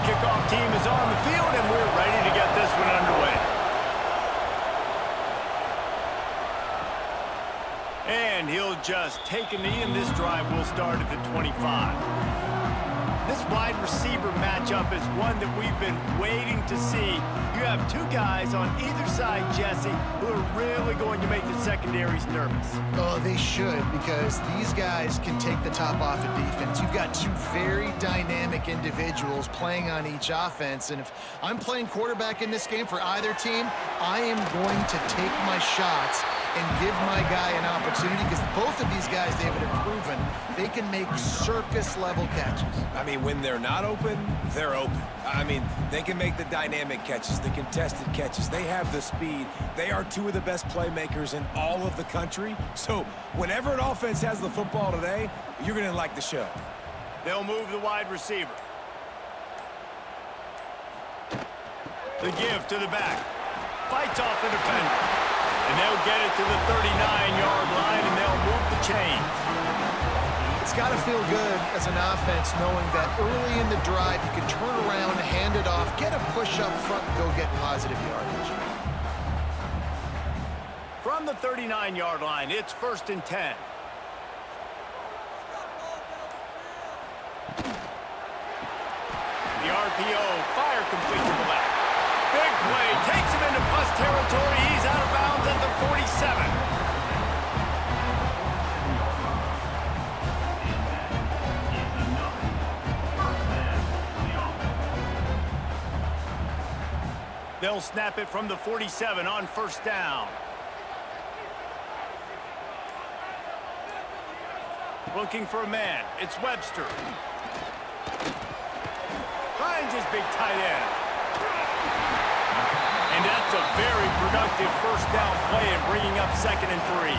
kickoff team is on the field, and we're ready to get this one underway. And he'll just take a knee, and this drive will start at the 25. This wide receiver matchup is one that we've been waiting to see. You have two guys on either side, Jesse, who are really going to make the secondaries nervous. Oh, they should, because these guys can take the top off of defense. You've got two very dynamic individuals playing on each offense, and if I'm playing quarterback in this game for either team, I am going to take my shots and give my guy an opportunity, because both of these guys, David, have proven they can make circus-level catches. I mean, when they're not open, they're open. I mean, they can make the dynamic catches, the contested catches. They have the speed. They are two of the best playmakers in all of the country. So whenever an offense has the football today, you're going to like the show. They'll move the wide receiver. The give to the back. Fights off the defender. And they'll get it to the 39-yard line, and they'll move the chains. It's got to feel good as an offense knowing that early in the drive you can turn around, hand it off, get a push up front, and go get positive yardage. From the 39-yard line, it's 1st and 10. The RPO, fire complete to the left. Big play, takes him into plus territory. He's out of bounds at the 47. They'll snap it from the 47 on 1st down. Looking for a man. It's Webster. Finds his big tight end. And that's a very productive 1st down play and bringing up 2nd and 3.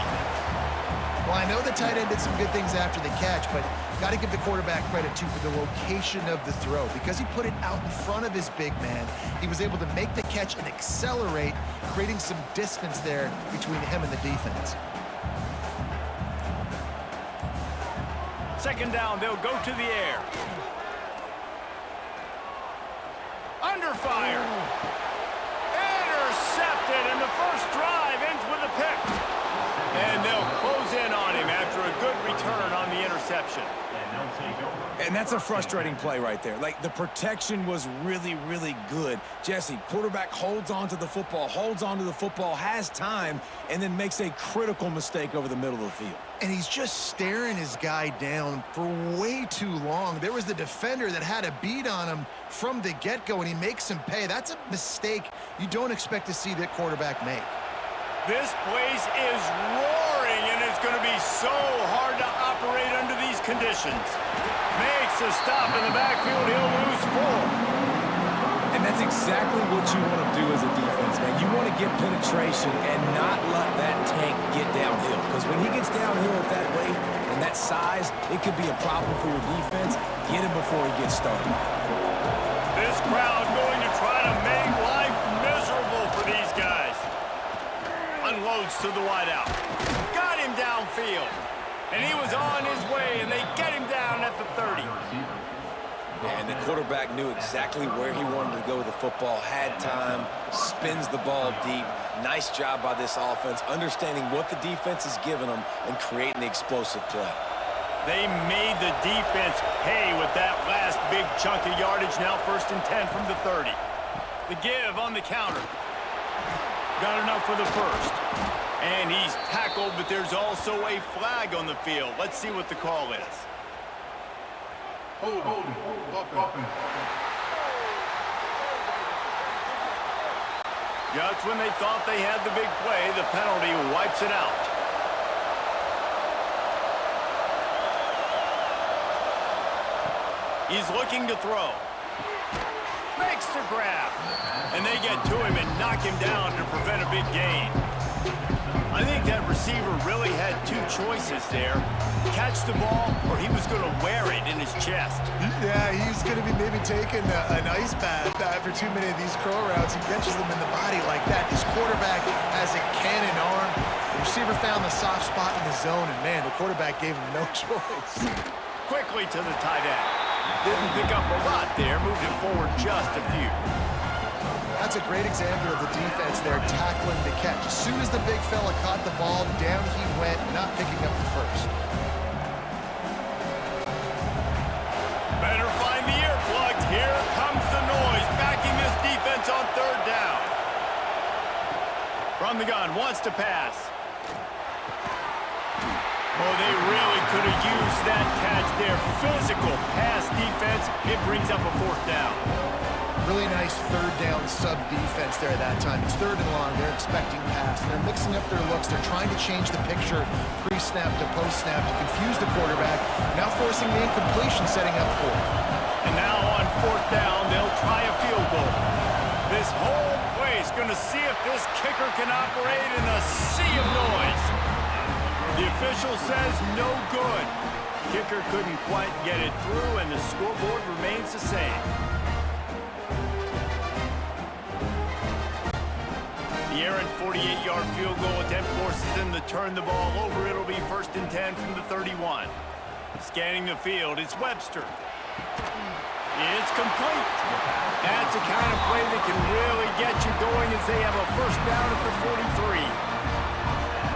Well, I know the tight end did some good things after the catch, but got to give the quarterback credit, too, for the location of the throw. Because he put it out in front of his big man, he was able to make the catch and accelerate, creating some distance there between him and the defense. 2nd down, they'll go to the air. Under fire. Intercepted, and the first drive ends with a pick. And they'll close in on him after a good return on the interception. And that's a frustrating play right there. Like, the protection was really, really good. Jesse, quarterback holds on to the football, has time, and then makes a critical mistake over the middle of the field. And he's just staring his guy down for way too long. There was the defender that had a beat on him from the get-go, and he makes him pay. That's a mistake you don't expect to see that quarterback make. This place is roaring, and it's going to be so hard to operate under these conditions. Makes a stop in the backfield. He'll lose 4. And that's exactly what you want to do as a defense, man. You want to get penetration and not let that tank get downhill. Because when he gets downhill at that weight and that size, it could be a problem for your defense. Get him before he gets started. This crowd going to try to make life miserable for these guys. Unloads to the wideout. Got him downfield. And he was on his way, and they get him down at the 30. And the quarterback knew exactly where he wanted to go with the football, had time, spins the ball deep. Nice job by this offense, understanding what the defense is giving them and creating the explosive play. They made the defense pay with that last big chunk of yardage. Now 1st and 10 from the 30. The give on the counter. Got enough for the first. And he's tackled, but there's also a flag on the field. Let's see what the call is. Hold. Just when they thought they had the big play, the penalty wipes it out. He's looking to throw. Makes the grab. And they get to him and knock him down to prevent a big gain. I think that receiver really had two choices there. Catch the ball, or he was going to wear it in his chest. Yeah, he's going to be maybe taking an ice bath after too many of these curl routes. He catches them in the body like that. His quarterback has a cannon arm. The receiver found the soft spot in the zone, and, man, the quarterback gave him no choice. Quickly to the tight end. Didn't pick up a lot there, moved it forward just a few. That's a great example of the defense there, tackling the catch. As soon as the big fella caught the ball, down he went, not picking up the first. Better find the earplugs. Here comes the noise, backing this defense on third down. From the gun, wants to pass. Oh, they really could have used that catch there. Physical pass defense. It brings up a fourth down. Really nice third down sub defense there that time. It's third and long. They're expecting pass. And they're mixing up their looks. They're trying to change the picture pre-snap to post-snap to confuse the quarterback. Now forcing the incompletion, setting up fourth. And now on fourth down, they'll try a field goal. This whole place going to see if this kicker can operate in a sea of noise. The official says no good. Kicker couldn't quite get it through, and the scoreboard remains the same. The errant 48-yard field goal attempt forces them to turn the ball over. It'll be 1st and 10 from the 31. Scanning the field, it's Webster. It's complete. That's the kind of play that can really get you going as they have a first down at the 43.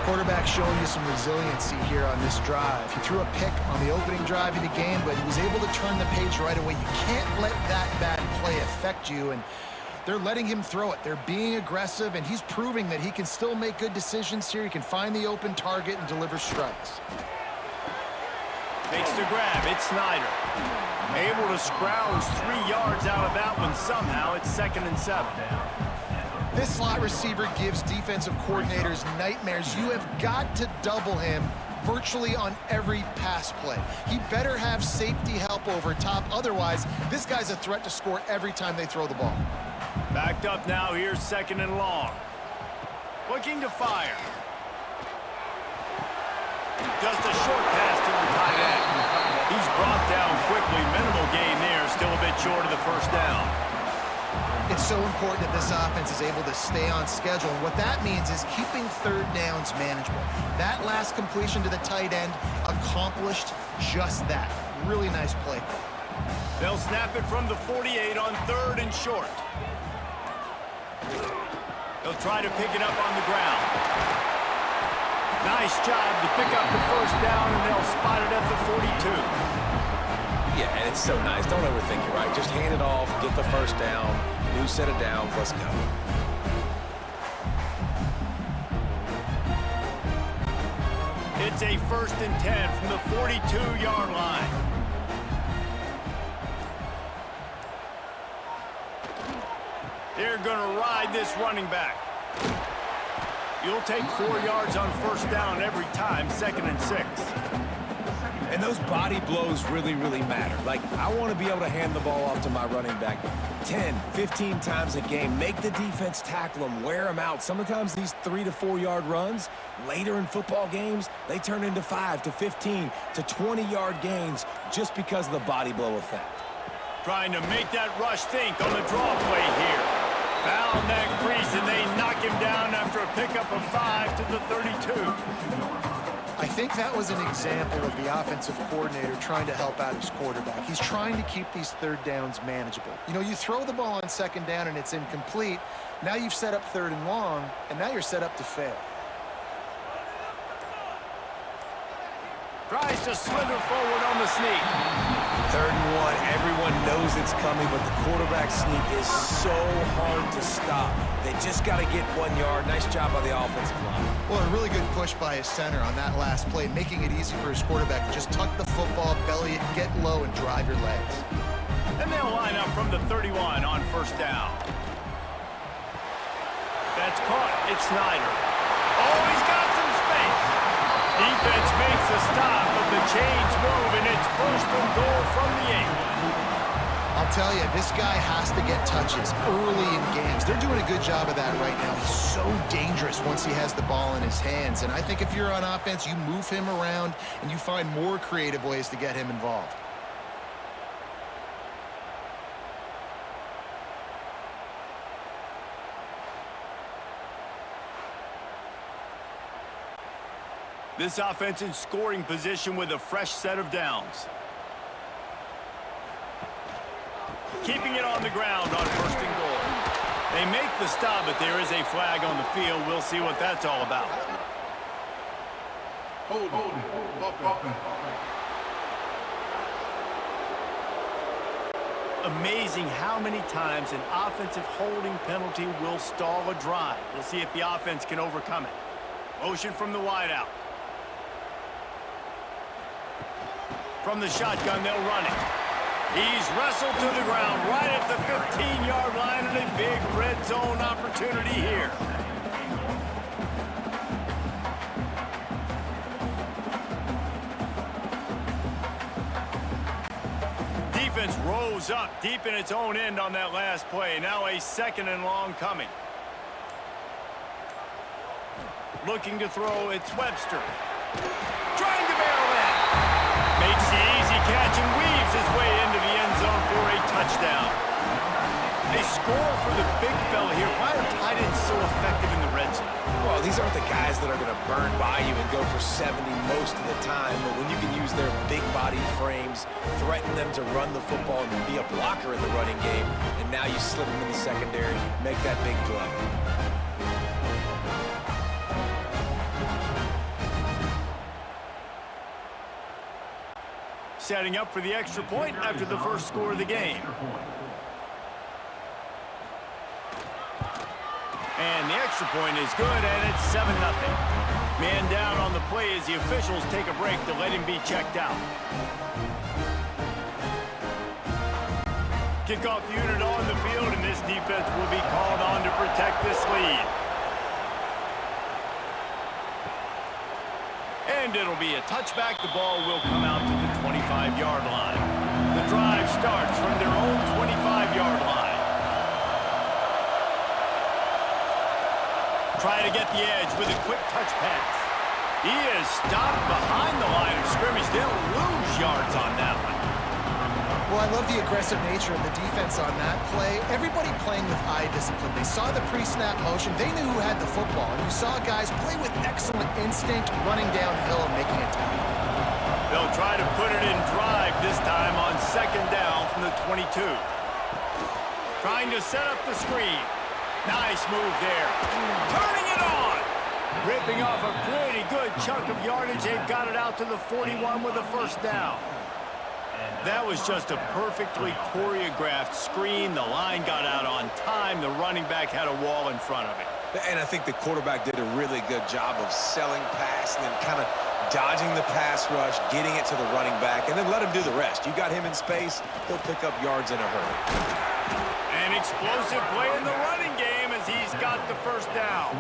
Quarterback showing you some resiliency here on this drive. He threw a pick on the opening drive of the game, but he was able to turn the page right away. You can't let that bad play affect you, and they're letting him throw it. They're being aggressive, and he's proving that he can still make good decisions here. He can find the open target and deliver strikes. Makes the grab. It's Snyder. Able to scrounge 3 yards out of that one somehow. It's 2nd and 7. This slot receiver gives defensive coordinators nightmares. You have got to double him virtually on every pass play. He better have safety help over top. Otherwise, this guy's a threat to score every time they throw the ball. Backed up now. Here's 2nd and long. Looking to fire. Just a short pass to the tight end. He's brought down quickly. Minimal gain there. Still a bit short of the first down. It's so important that this offense is able to stay on schedule. And what that means is keeping third downs manageable. That last completion to the tight end accomplished just that. Really nice play. They'll snap it from the 48 on 3rd and short. They'll try to pick it up on the ground. Nice job to pick up the first down, and they'll spot it at the 42. Yeah, and it's so nice. Don't overthink it, right? Just hand it off, get the first down, new set of downs, let's go. It's a 1st and 10 from the 42-yard line. They're going to ride this running back. You'll take 4 yards on first down every time, 2nd and 6. And those body blows really, really matter. Like, I want to be able to hand the ball off to my running back 10, 15 times a game. Make the defense tackle them, wear them out. Sometimes these 3 to 4 yard runs, later in football games, they turn into 5 to 15 to 20-yard gains just because of the body blow effect. Trying to make that rush think on the draw play here. Found that crease, and they knock him down after a pickup of 5 to the 32. I think that was an example of the offensive coordinator trying to help out his quarterback. He's trying to keep these third downs manageable. You know, you throw the ball on 2nd down and it's incomplete. Now you've set up 3rd and long, and now you're set up to fail. Tries to slither forward on the sneak. 3rd and 1, everyone knows it's coming, but the quarterback sneak is so hard to stop. They just got to get 1 yard. Nice job by the offensive line. Well, a really good push by his center on that last play, making it easy for his quarterback to just tuck the football, belly it, get low, and drive your legs. And they'll line up from the 31 on first down. That's caught. It's Snyder. Oh, he's got some space. Defense makes a stop, but the chains move, and it's 1st and goal from the 8. I'll tell you, this guy has to get touches early in games. They're doing a good job of that right now. He's so dangerous once he has the ball in his hands. And I think if you're on offense, you move him around and you find more creative ways to get him involved. This offense in scoring position with a fresh set of downs. keeping it on the ground on first and goal. They make the stop, but there is a flag on the field. We'll see what that's all about. Amazing how many times an offensive holding penalty will stall a drive. We'll see if the offense can overcome it. Motion from the wideout. From the shotgun, they'll run it. He's wrestled to the ground right at the 15-yard line, and a big red zone opportunity here. Defense rose up deep in its own end on that last play. Now a second and long coming. Looking to throw, it's Webster. Trying to barrel in. Makes the easy catch and weaves his way into the end zone for a touchdown. They score for the big fella here. Why are tight ends so effective in the red zone? Well, these aren't the guys that are going to burn by you and go for 70 most of the time, but when you can use their big body frames, threaten them to run the football and be a blocker in the running game, and now you slip them in the secondary, make that big play. Setting up for the extra point after the first score of the game. And the extra point is good, and it's 7-0. Man down on the play as the officials take a break to let him be checked out. Kickoff unit on the field, and this defense will be called on to protect this lead. And it'll be a touchback. The ball will come out to the 25-yard line. The drive starts from their own 25-yard line. Try to get the edge with a quick touch pass. He is stopped behind the line of scrimmage. They'll lose yards on that one. Well, I love the aggressive nature of the defense on that play. Everybody playing with eye discipline. They saw the pre-snap motion. They knew who had the football. And you saw guys play with excellent instinct, running downhill and making a tackle. They'll try to put it in drive this time on second down from the 22. Trying to set up the screen. Nice move there. Turning it on. Ripping off a pretty good chunk of yardage. They've got it out to the 41 with a first down. That was just a perfectly choreographed screen. The line got out on time. The running back had a wall in front of it. And I think the quarterback did a really good job of selling pass and then kind of dodging the pass rush, getting it to the running back, and then let him do the rest. You got him in space, he'll pick up yards in a hurry. An explosive play in the running game as he's got the first down.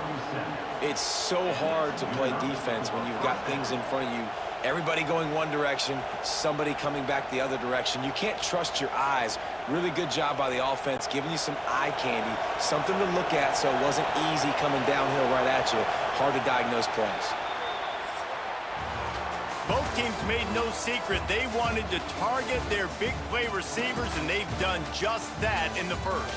It's so hard to play defense when you've got things in front of you. Everybody going one direction, somebody coming back the other direction. You can't trust your eyes. Really good job by the offense, giving you some eye candy, something to look at so it wasn't easy coming downhill right at you. Hard to diagnose plays. Both teams made no secret they wanted to target their big play receivers, and they've done just that in the first.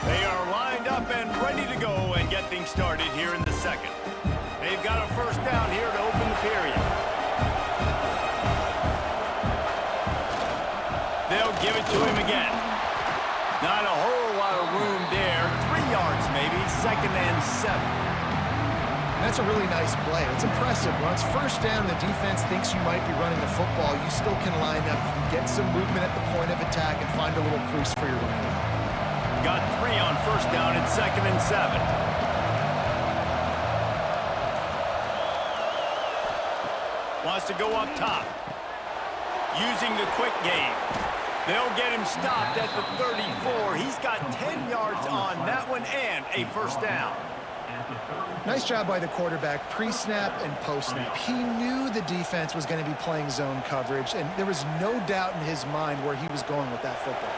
They are lined up and ready to go and get things started here in the second. They've got a first down here to open the period. They'll give it to him again. Not a whole lot of room there. 3 yards maybe, 2nd and 7. That's a really nice play. It's impressive. Once first down, the defense thinks you might be running the football. You still can line up, you can get some movement at the point of attack and find a little crease for your running back. Got 3 on first down at 2nd and 7. Wants to go up top. Using the quick game. They'll get him stopped at the 34. He's got 10 yards on that one and a first down. Nice job by the quarterback, pre-snap and post-snap. He knew the defense was going to be playing zone coverage, and there was no doubt in his mind where he was going with that football.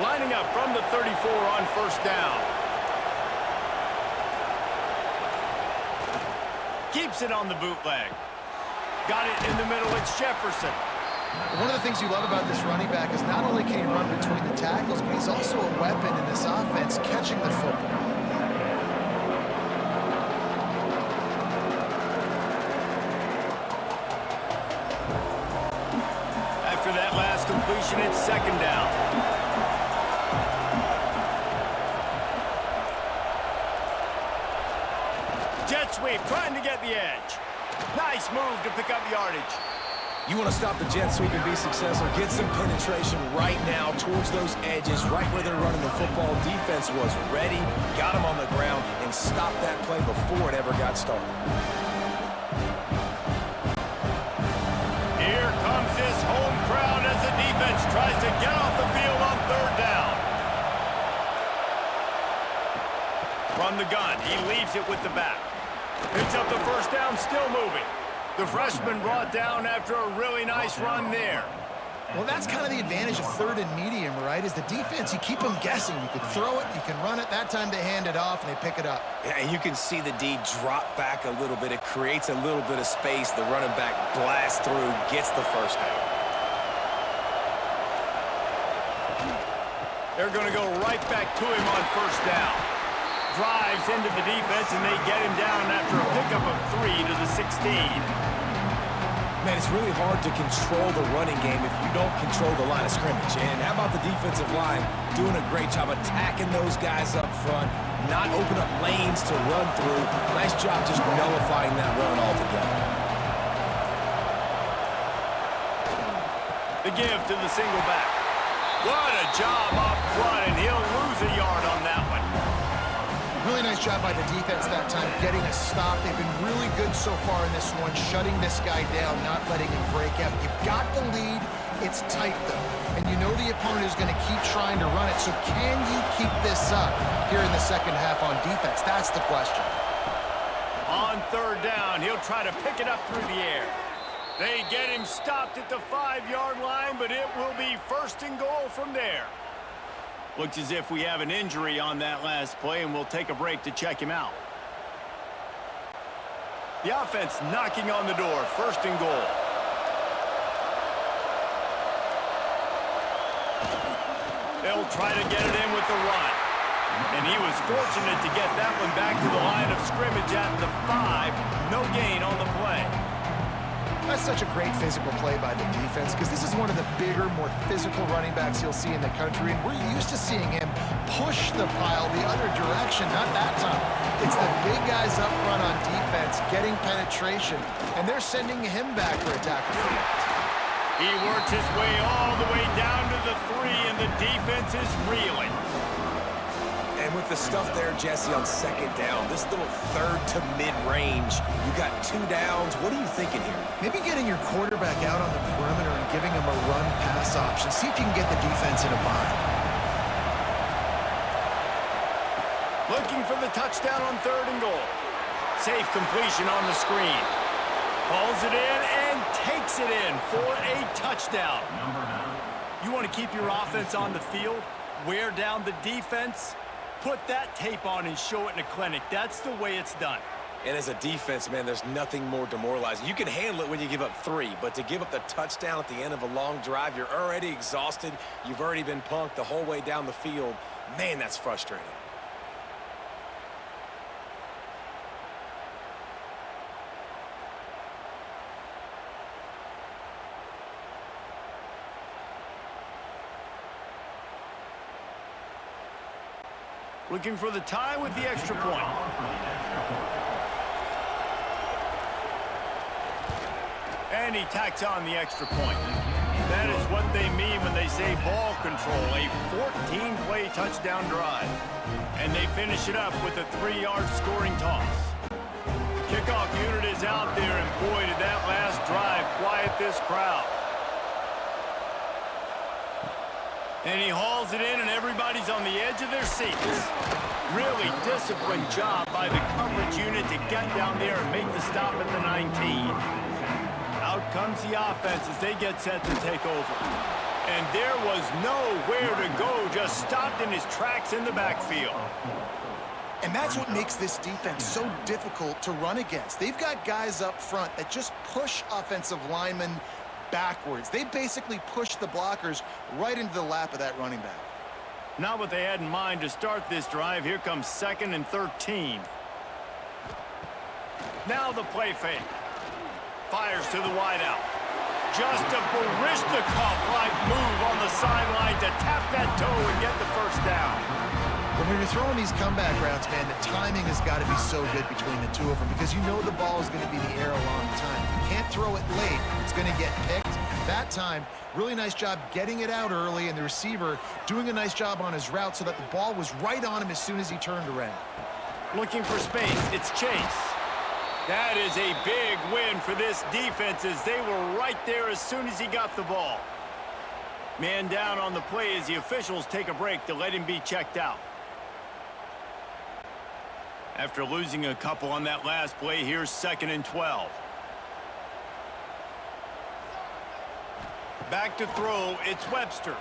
Lining up from the 34 on first down. Keeps it on the bootleg. Got it in the middle, it's Jefferson. One of the things you love about this running back is not only can he run between the tackles, but he's also a weapon in this offense catching the football. formation, it's second down. Jet sweep, trying to get the edge. Nice move to pick up yardage. You want to stop the jet sweep and be successful, get some penetration right now towards those edges, right where they're running the football. Defense was ready, got them on the ground, and stopped that play before it ever got started. Here comes this home crowd as the defense tries to get off the field on third down. From the gun, he leaves it with the back. Picks up the first down, still moving. The freshman brought down after a really nice run there. Well, that's kind of the advantage of third and medium, right? Is the defense, you keep them guessing. You can throw it, you can run it. That time they hand it off and they pick it up. Yeah, and you can see the D drop back a little bit. It creates a little bit of space. The running back blasts through, gets the first down. They're going to go right back to him on first down. Drives into the defense, and they get him down after a pickup of 3 to the 16. Man, it's really hard to control the running game if you don't control the line of scrimmage. And how about the defensive line doing a great job attacking those guys up front, not open up lanes to run through. Nice job just nullifying that run altogether. The give to the single back. What a job up front, and he'll lose a yard on that one. Really nice job by the defense that time, getting a stop. They've been really good so far in this one, shutting this guy down, not letting him break out. You've got the lead. It's tight, though. And you know the opponent is going to keep trying to run it. So can you keep this up here in the second half on defense? That's the question. On third down, he'll try to pick it up through the air. They get him stopped at the 5-yard line, but it will be first and goal from there. Looks as if we have an injury on that last play, and we'll take a break to check him out. The offense knocking on the door, first and goal. They'll try to get it in with the run. And he was fortunate to get that one back to the line of scrimmage at the 5. No gain on the play. That's such a great physical play by the defense because this is one of the bigger, more physical running backs you'll see in the country, and we're used to seeing him push the pile the other direction. Not that time. It's the big guys up front on defense getting penetration, and they're sending him back for a tackle. He works his way all the way down to the 3, and the defense is reeling. And with the stuff there, Jesse, on second down, this little third to mid-range, you got 2 downs. What are you thinking here? Maybe getting your quarterback out on the perimeter and giving him a run-pass option. See if you can get the defense in a bind. Looking for the touchdown on third and goal. Safe completion on the screen. Pulls it in and takes it in for a touchdown. You want to keep your offense on the field, wear down the defense, put that tape on and show it in a clinic. That's the way it's done. And as a defense, man, there's nothing more demoralizing. You can handle it when you give up 3, but to give up the touchdown at the end of a long drive, you're already exhausted. You've already been punked the whole way down the field. Man, that's frustrating. Looking for the tie with the extra point. And he tacks on the extra point. That is what they mean when they say ball control, a 14-play touchdown drive. And they finish it up with a 3-yard scoring toss. The kickoff unit is out there, and boy, did that last drive quiet this crowd. And he hauls it in, and everybody's on the edge of their seats. Really disciplined job by the coverage unit to get down there and make the stop at the 19. Out comes the offense as they get set to take over. And there was nowhere to go, just stopped in his tracks in the backfield. And that's what makes this defense so difficult to run against. They've got guys up front that just push offensive linemen backwards. They basically push the blockers right into the lap of that running back. Not what they had in mind to start this drive. Here comes 2nd and 13. Now the play fake. Fires to the wideout. Just a Baryshnikov-like move on the sideline to tap that toe and get the first down. When you're throwing these comeback routes, man, the timing has got to be so good between the two of them because you know the ball is going to be in the air a long time. You can't throw it late. It's going to get picked. That time, really nice job getting it out early, and the receiver doing a nice job on his route so that the ball was right on him as soon as he turned around. Looking for space, it's Chase. That is a big win for this defense as they were right there as soon as he got the ball. Man down on the play as the officials take a break to let him be checked out. After losing a couple on that last play, here's 2nd and 12. Back to throw, it's Webster.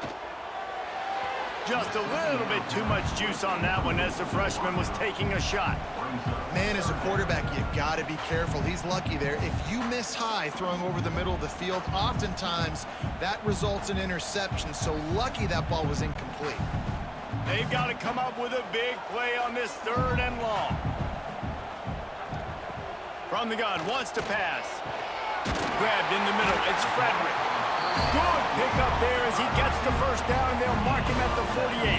Just a little bit too much juice on that one as the freshman was taking a shot. Man, as a quarterback, you got to be careful. He's lucky there. If you miss high throwing over the middle of the field, oftentimes that results in interception. So lucky that ball was incomplete. They've got to come up with a big play on this 3rd and long. From the gun, wants to pass. Grabbed in the middle, it's Frederick. Good pickup there as he gets the first down, and they'll mark him at the 48.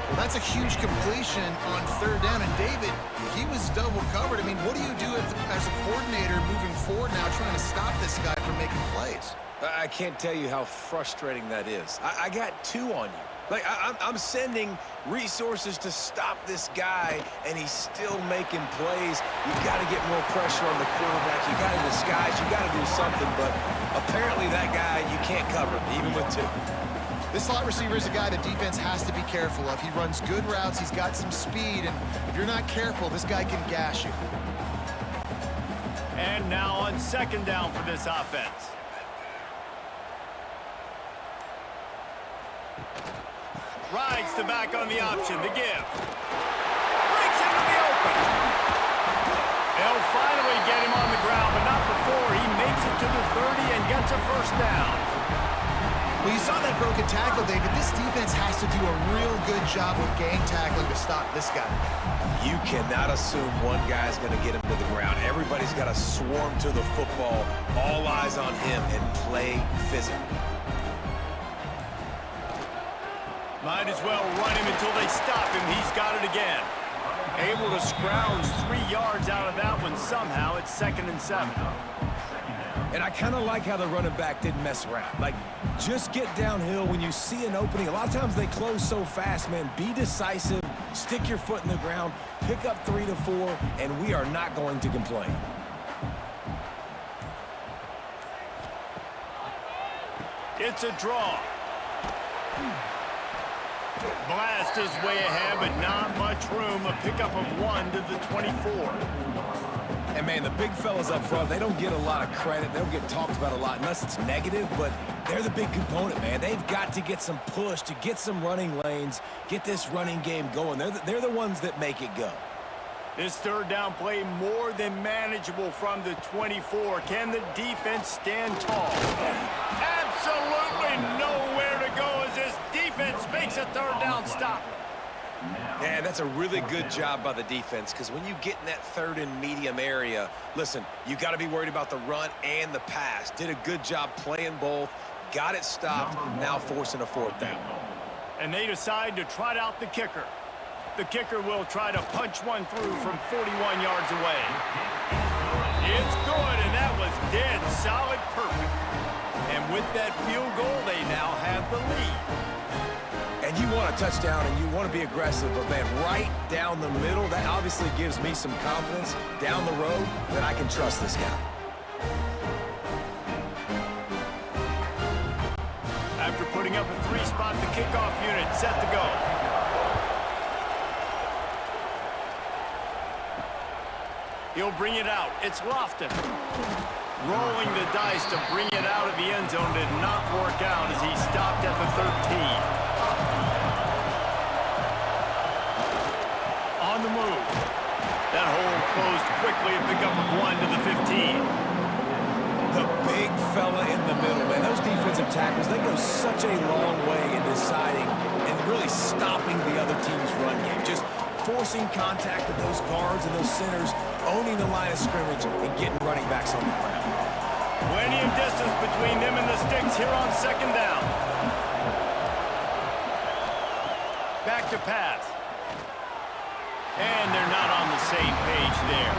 Well, that's a huge completion on 3rd down, and David, he was double covered. I mean, what do you do as a coordinator moving forward now trying to stop this guy from making plays? I can't tell you how frustrating that is. I got 2 on you. Like, I'm sending resources to stop this guy, and he's still making plays. You got to get more pressure on the quarterback. You got to disguise. You got to do something, but apparently that guy, you can't cover him, even with 2. This slot receiver is a guy the defense has to be careful of. He runs good routes. He's got some speed, and if you're not careful, this guy can gash you. And now on 2nd down for this offense. Rides the back on the option, the give. Breaks into the open. They'll finally get him on the ground, but not before he makes it to the 30 and gets a first down. Well, you saw that broken tackle, David. This defense has to do a real good job with gang tackling to stop this guy. You cannot assume one guy's going to get him to the ground. Everybody's got to swarm to the football, all eyes on him, and play physical. Might as well run him until they stop him. He's got it again. Able to scrounge 3 yards out of that one somehow. It's 2nd and 7. And I kind of like how the running back didn't mess around. Like, just get downhill when you see an opening. A lot of times they close so fast, man. Be decisive. Stick your foot in the ground. Pick up 3 to 4, and we are not going to complain. It's a draw. Blast is way ahead, but not much room. A pickup of 1 to the 24. And, man, the big fellas up front, they don't get a lot of credit. They don't get talked about a lot unless it's negative, but they're the big component, man. They've got to get some push, to get some running lanes, get this running game going. They're the ones that make it go. This 3rd down play more than manageable from the 24. Can the defense stand tall? Absolutely nowhere to go as this defense makes a 3rd down stop. Yeah, that's a really good job by the defense because when you get in that 3rd and medium area, listen, you got to be worried about the run and the pass. Did a good job playing both, got it stopped, now forcing a 4th down. And they decide to trot out the kicker. The kicker will try to punch one through from 41 yards away. It's good, and that was dead solid perfect. And with that field goal, they now have the lead. And you want a touchdown, and you want to be aggressive, but, man, right down the middle, that obviously gives me some confidence down the road that I can trust this guy. After putting up a 3-spot, the kickoff unit set to go. He'll bring it out. It's Lofton. Rolling the dice to bring it out of the end zone did not work out as he stopped at the 13. On the move. That hole closed quickly, a pickup of 1 to the 15. The big fella in the middle, man. Those defensive tackles, they go such a long way in deciding and really stopping the other team's run game. Just forcing contact with those guards and those centers, owning the line of scrimmage and getting running backs on the ground. Plenty of distance between them and the sticks here on second down. Back to pass. And they're not on the same page there.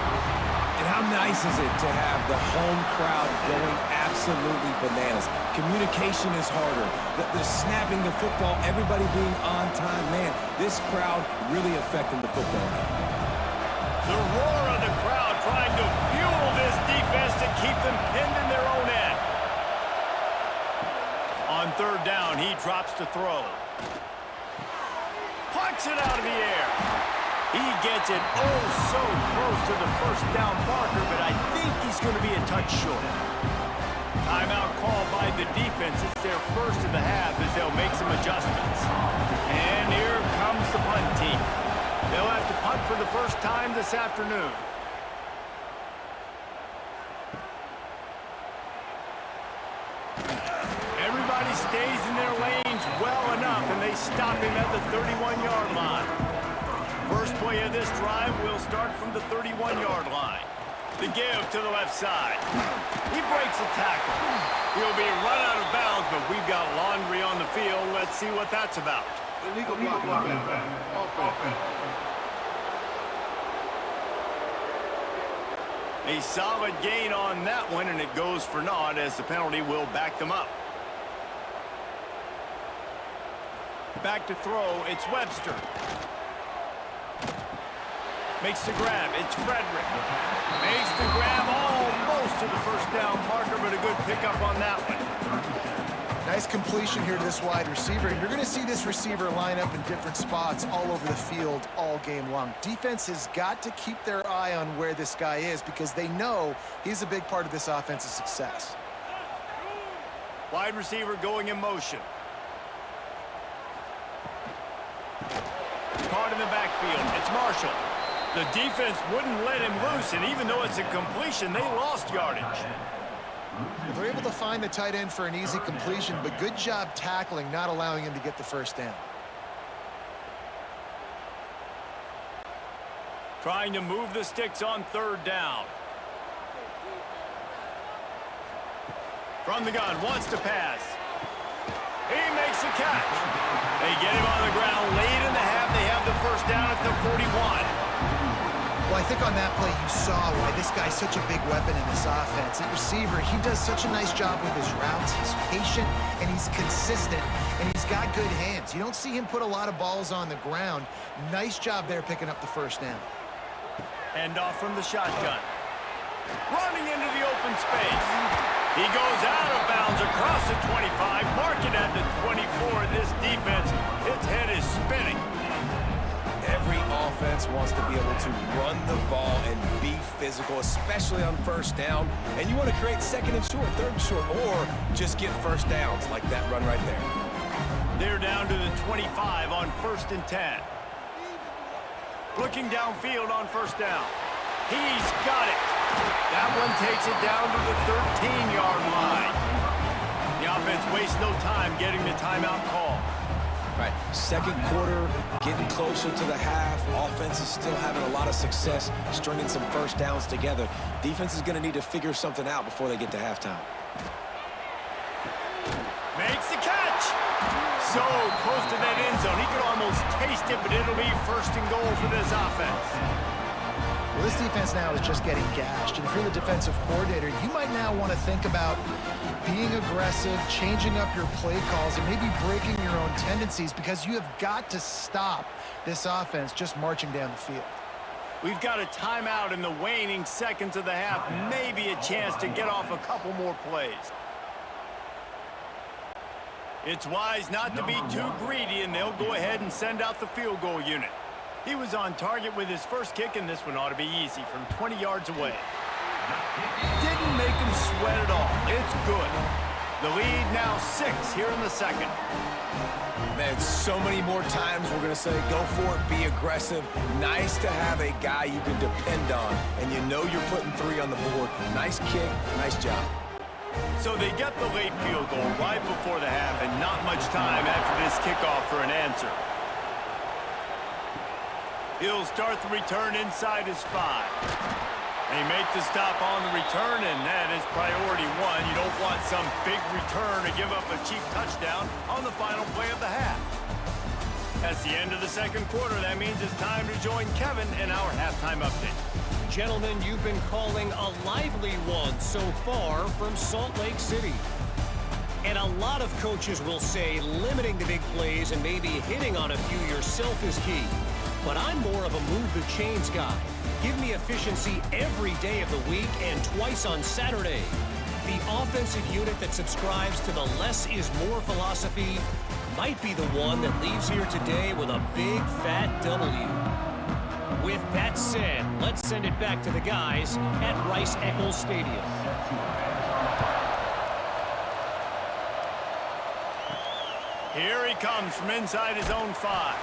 And how nice is it to have the home crowd going absolutely bananas? Communication is harder. The snapping the football, everybody being on time. Man, this crowd really affecting the football game. The roar of the crowd trying to fuel this defense to keep them pinned in their own end. On third down, he drops to throw. Plucks it out of the air. He gets it oh so close to the first down marker, but I think he's going to be a touch short. Timeout called by the defense. It's their first of the half as they'll make some adjustments. And here comes the punt team. They'll have to punt for the first time this afternoon. Everybody stays in their lanes well enough, and they stop him at the 31-yard line. First play of this drive will start from the 31-yard line. The give to the left side. He breaks a tackle. He'll be run out of bounds, but we've got laundry on the field. Let's see what that's about. Illegal blocking. Offense. A solid gain on that one, and it goes for naught as the penalty will back them up. Back to throw, it's Webster. Makes the grab, it's Frederick. Makes the grab almost to the first down marker, but a good pickup on that one. Nice completion here to this wide receiver. And you're going to see this receiver line up in different spots all over the field all game long. Defense has got to keep their eye on where this guy is because they know he's a big part of this offense's success. Wide receiver going in motion. Caught in the backfield. It's Marshall. The defense wouldn't let him loose, and even though it's a completion, they lost yardage. They're able to find the tight end for an easy completion, but good job tackling, not allowing him to get the first down. Trying to move the sticks on third down. From the gun, wants to pass. He makes the catch. They get him on the ground late in the half. They have the first down at the 41. Well, I think on that play you saw why this guy's such a big weapon in this offense. At receiver, he does such a nice job with his routes. He's patient, and he's consistent, and he's got good hands. You don't see him put a lot of balls on the ground. Nice job there picking up the first down. Hand off from the shotgun. Running into the open space. He goes out of bounds across the 25, marking at the 24. This defense, its head is spinning. Every offense wants to be able to run the ball and be physical, especially on first down. And you want to create second and short, third and short, or just get first downs like that run right there. They're down to the 25 on 1st and 10. Looking downfield on first down. He's got it. That one takes it down to the 13-yard line. The offense wastes no time getting the timeout call. Right, second quarter, getting closer to the half. Offense is still having a lot of success stringing some first downs together. Defense is going to need to figure something out before they get to halftime. Makes the catch. So close to that end zone. He could almost taste it, but it'll be first and goal for this offense. Well, this defense now is just getting gashed. And if you're the defensive coordinator, you might now want to think about being aggressive, changing up your play calls, and maybe breaking your own tendencies because you have got to stop this offense just marching down the field. We've got a timeout in the waning seconds of the half. Maybe a chance to get off a couple more plays. It's wise not to be too greedy, and they'll go ahead and send out the field goal unit. He was on target with his first kick, and this one ought to be easy from 20 yards away. Didn't make him sweat at all. It's good. The lead now 6 here in the second. Man, so many more times we're going to say go for it, be aggressive. Nice to have a guy you can depend on, and you know you're putting 3 on the board. Nice kick, nice job. So they get the late field goal right before the half, and not much time after this kickoff for an answer. He'll start the return inside his 5. They make the stop on the return, and that is priority one. You don't want some big return to give up a cheap touchdown on the final play of the half. That's the end of the second quarter. That means it's time to join Kevin in our halftime update. Gentlemen, you've been calling a lively one so far from Salt Lake City. And a lot of coaches will say limiting the big plays and maybe hitting on a few yourself is key. But I'm more of a move the chains guy. Give me efficiency every day of the week and twice on Saturday. The offensive unit that subscribes to the less is more philosophy might be the one that leaves here today with a big fat W. With that said, let's send it back to the guys at Rice-Eccles Stadium. Here he comes from inside his own 5.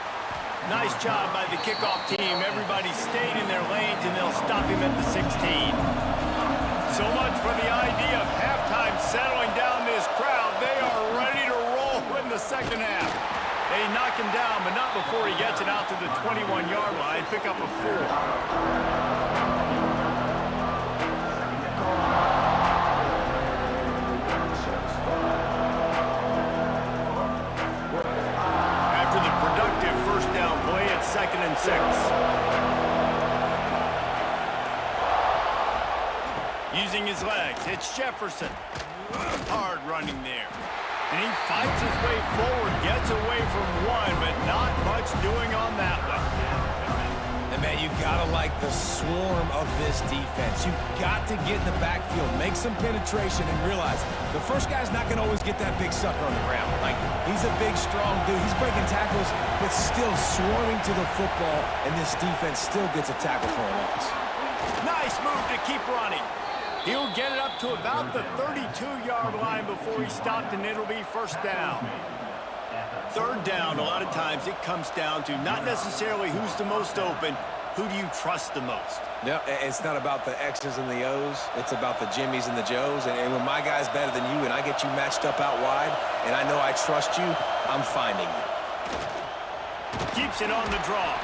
Nice job by the kickoff team. Everybody stayed in their lanes, and they'll stop him at the 16. So much for the idea of halftime settling down this crowd. They are ready to roll in the second half. They knock him down, but not before he gets it out to the 21-yard line. Pick up a 4. Second and 6. Using his legs, it's Jefferson. Hard running there. And he fights his way forward, gets away from one, but not much doing on that one. And man, you gotta like the swarm of this defense. You've got to get in the backfield, make some penetration, and realize the first guy's not gonna always get that big sucker on the ground. Like, he's a big, strong dude. He's breaking tackles, but still swarming to the football, and this defense still gets a tackle for a loss. Nice move to keep running. He'll get it up to about the 32-yard line before he stopped, and it'll be first down. Third down, a lot of times it comes down to not necessarily who's the most open, who do you trust the most? Yeah, it's not about the X's and the O's. It's about the Jimmys and the Joes. And when my guy's better than you and I get you matched up out wide and I know I trust you, I'm finding you. Keeps it on the draw.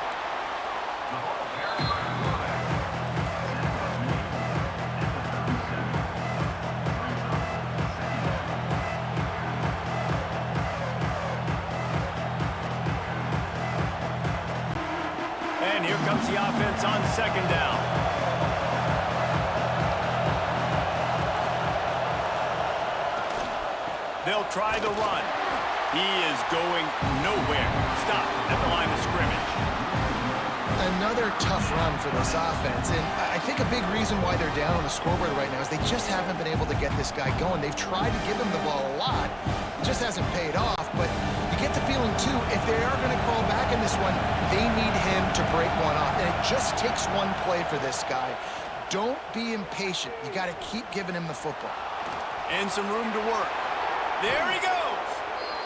And here comes the offense on second down. They'll try the run. He is going nowhere. Stop at the line of scrimmage. Another tough run for this offense, and I think a big reason why they're down on the scoreboard right now is they just haven't been able to get this guy going. They've tried to give him the ball a lot. It just hasn't paid off, but you get the feeling, too, if they are going to crawl back in this one, they need him to break one off, and it just takes one play for this guy. Don't be impatient. You got to keep giving him the football. And some room to work. There he goes.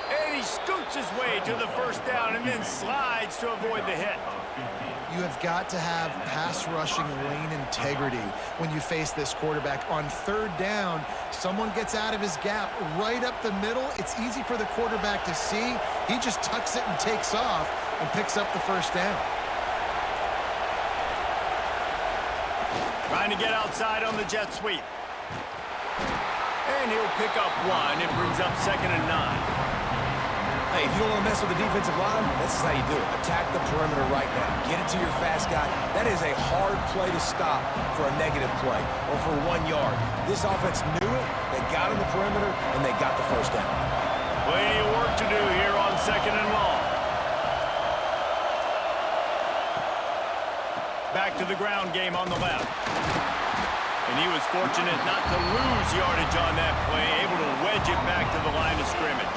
And he scoots his way to the first down and then slides to avoid the hit. You have got to have pass rushing lane integrity when you face this quarterback. On third down, someone gets out of his gap right up the middle. It's easy for the quarterback to see. He just tucks it and takes off and picks up the first down. Trying to get outside on the jet sweep. And he'll pick up one. It brings up 2nd and 9. Hey, if you don't want to mess with the defensive line, this is how you do it. Attack the perimeter right now. Get it to your fast guy. That is a hard play to stop for a negative play or for 1 yard. This offense knew it. They got in the perimeter, and they got the first down. Plenty of work to do here on 2nd and long. Back to the ground game on the left. And he was fortunate not to lose yardage on that play, able to wedge it back to the line of scrimmage.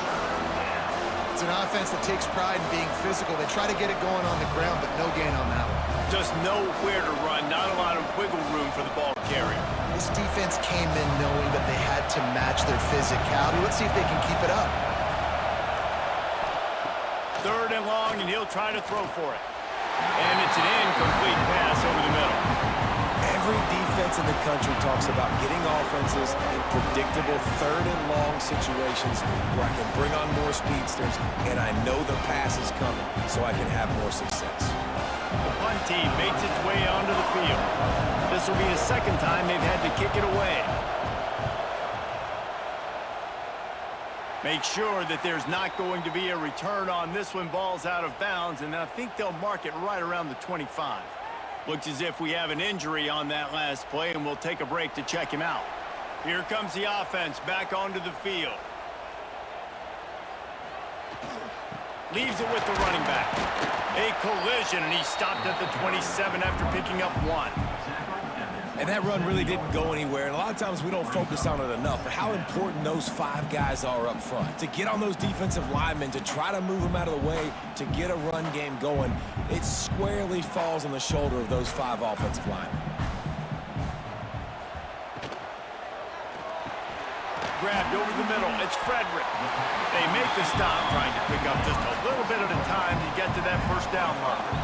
It's an offense that takes pride in being physical. They try to get it going on the ground, but no gain on that one. Just nowhere to run, not a lot of wiggle room for the ball carrier. This defense came in knowing that they had to match their physicality. Let's see if they can keep it up. 3rd and long, and he'll try to throw for it. And it's an incomplete pass over the middle. Every defense in the country talks about getting offenses in predictable 3rd and long situations where I can bring on more speedsters and I know the pass is coming so I can have more success. The punt team makes its way onto the field. The This will be the second time they've had to kick it away. Make sure that there's not going to be a return on this one. Ball's out of bounds, and I think they'll mark it right around the 25. Looks as if we have an injury on that last play, and we'll take a break to check him out. Here comes the offense back onto the field. Leaves it with the running back. A collision, and he stopped at the 27 after picking up 1. And that run really didn't go anywhere. And a lot of times we don't focus on it enough, but how important those 5 guys are up front. To get on those defensive linemen, to try to move them out of the way, to get a run game going, it squarely falls on the shoulder of those 5 offensive linemen. Grabbed over the middle. It's Frederick. They make the stop, trying to pick up just a little bit at a time to get to that first down marker.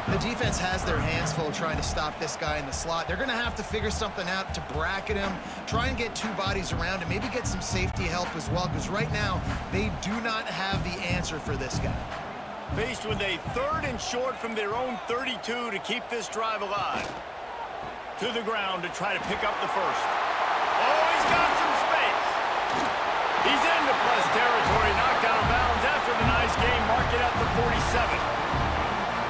The defense has their hands full trying to stop this guy in the slot. They're going to have to figure something out to bracket him, try and get 2 bodies around him, maybe get some safety help as well, because right now they do not have the answer for this guy. Faced with a 3rd and short from their own 32 to keep this drive alive. To the ground to try to pick up the first. Oh, he's got some space. He's into plus territory, knocked out of bounds after the nice game. Mark it at the 47.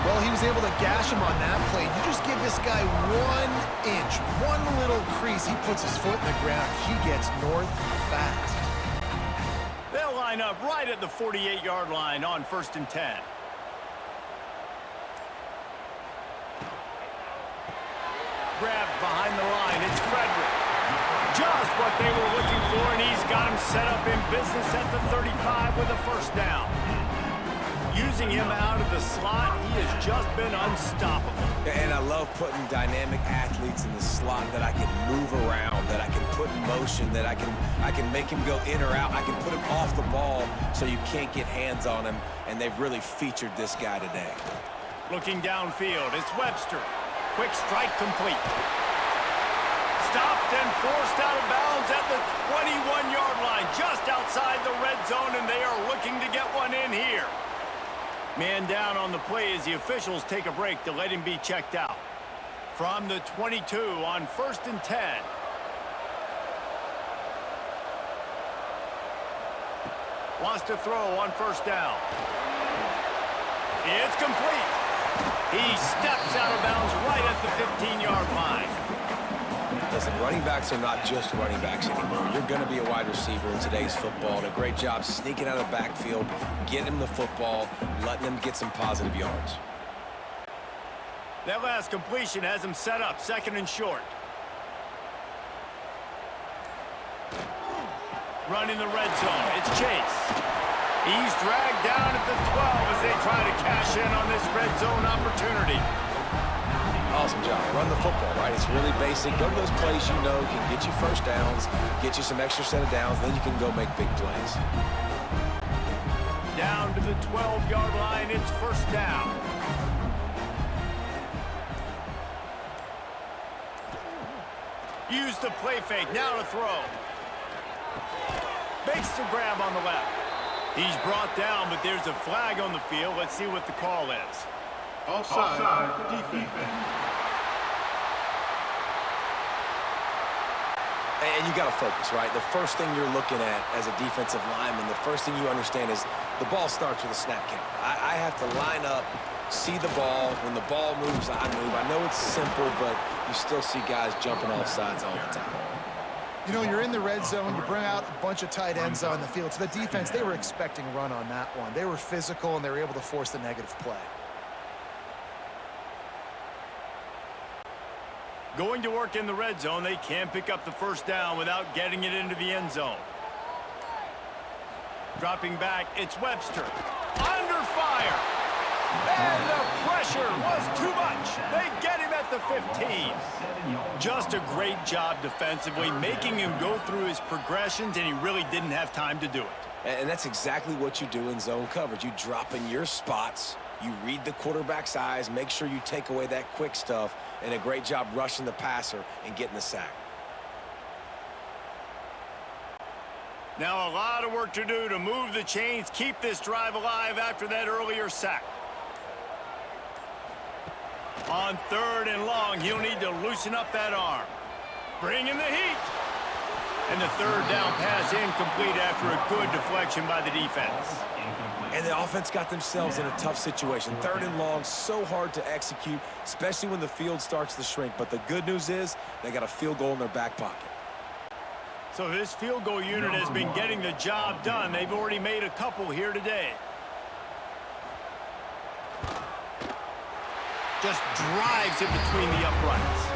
Well, he was able to gash him on that play. You just give this guy 1 inch, 1 little crease. He puts his foot in the ground. He gets north fast. They'll line up right at the 48-yard line on 1st and 10. Grabbed behind the line. It's Frederick. Just what they were looking for, and he's got him set up in business at the 35 with a first down. Using him out of the slot, he has just been unstoppable. And I love putting dynamic athletes in the slot that I can move around, that I can put in motion, that I can make him go in or out. I can put him off the ball so you can't get hands on him, and they've really featured this guy today. Looking downfield, it's Webster. Quick strike complete. Stopped and forced out of bounds at the 21-yard line, just outside the red zone, and they are looking to get one in here. Man down on the play as the officials take a break to let him be checked out. From the 22 on 1st and 10. Wants to throw on 1st down. It's complete. He steps out of bounds right at the 15-yard line. Listen, running backs are not just running backs anymore. You're going to be a wide receiver in today's football. And a great job sneaking out of the backfield, getting him the football, letting him get some positive yards. That last completion has him set up 2nd and short. Running the red zone. It's Chase. He's dragged down at the 12 as they try to cash in on this red zone opportunity. Awesome job. Run the football, right? It's really basic. Go to those plays you know can get you first downs, get you some extra set of downs, then you can go make big plays. Down to the 12-yard line, it's 1st down. Use the play fake, now to throw. Makes the grab on the left. He's brought down, but there's a flag on the field. Let's see what the call is. Offside, defense. And you got to focus, right? The first thing you're looking at as a defensive lineman, the first thing you understand is the ball starts with a snap count. I have to line up, see the ball. When the ball moves, I move. I know it's simple, but you still see guys jumping off sides all the time. You know, you're in the red zone, you bring out a bunch of tight ends on the field. So the defense, they were expecting a run on that one. They were physical, and they were able to force the negative play. Going to work in the red zone, they can pick up the first down without getting it into the end zone. Dropping back, it's Webster. Under fire. And the pressure was too much. They get him at the 15. Just a great job defensively, making him go through his progressions, and he really didn't have time to do it. And that's exactly what you do in zone coverage. You drop in your spots, you read the quarterback's eyes, make sure you take away that quick stuff, and a great job rushing the passer and getting the sack. Now a lot of work to do to move the chains, keep this drive alive after that earlier sack. On 3rd and long, he'll need to loosen up that arm. Bring in the heat. And the 3rd down pass incomplete after a good deflection by the defense. And the offense got themselves in a tough situation. 3rd and long, so hard to execute, especially when the field starts to shrink. But the good news is they got a field goal in their back pocket. So this field goal unit has been getting the job done. They've already made a couple here today. Just drives it between the uprights.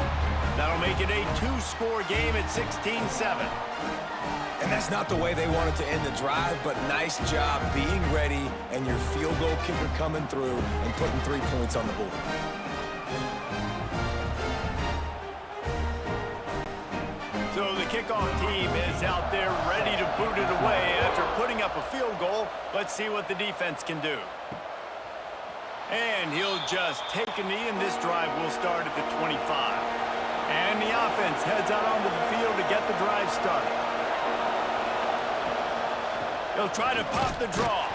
That'll make it a 2-score game at 16-7. And that's not the way they wanted to end the drive, but nice job being ready and your field goal kicker coming through and putting 3 points on the board. So the kickoff team is out there ready to boot it away after putting up a field goal. Let's see what the defense can do. And he'll just take a knee, and this drive will start at the 25. And the offense heads out onto the field to get the drive started. He'll try to pop the draw.